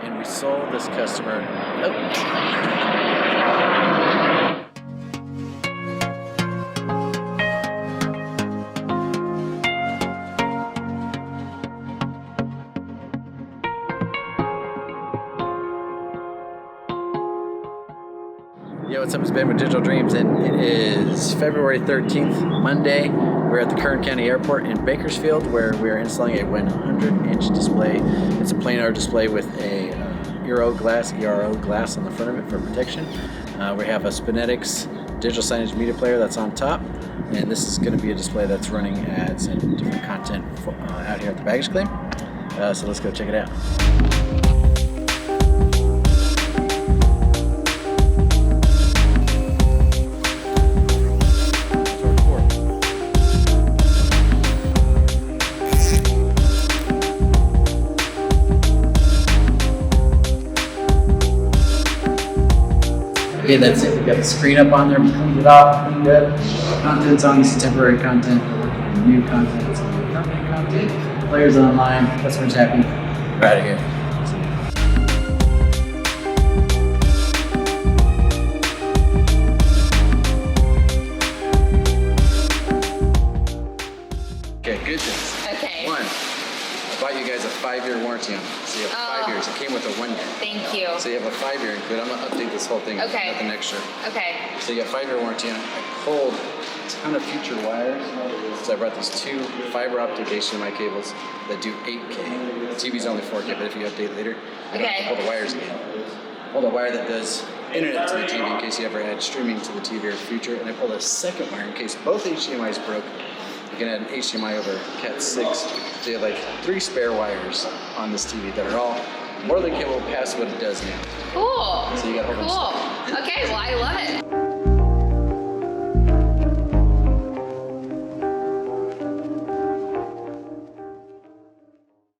and we sold this customer. Yo, what's up? It's Ben with Digital Dreams, and it is February 13th, Monday. We're at the Kern County Airport in Bakersfield, where we are installing a 100-inch display. It's a planar display with a ERO glass on the front of it for protection. We have a SpinetiX digital signage media player that's on top, and this is going to be a display that's running ads and different content out here at the baggage claim. So let's go check it out. Okay, that's it. We got the screen up on there. We cleaned it off, cleaned up. Content's on. This is temporary content. New content. It's permanent content. Players online. Customers happy. We're out of here. Okay, good things. Okay. One, I bought you guys a 5-year warranty on it. So you have 5 years. It came with a 1 year. Thank you. So you have a 5-year include. I'm gonna update this whole thing. Okay. Nothing extra. Okay. So you got 5-year warranty on it. I pulled a ton of future wires. So I brought these 2 fiber optic HDMI cables that do 8K. The TV's only 4K, but if you update later, you don't have to pull the wires again. Pulled a wire that does internet to the TV in case you ever add streaming to the TV or future, and I pulled a second wire in case both HDMIs broke. You can add an HDMI over Cat 6. So you have like 3 spare wires on this TV that are all more than capable past what it does now. Cool. So you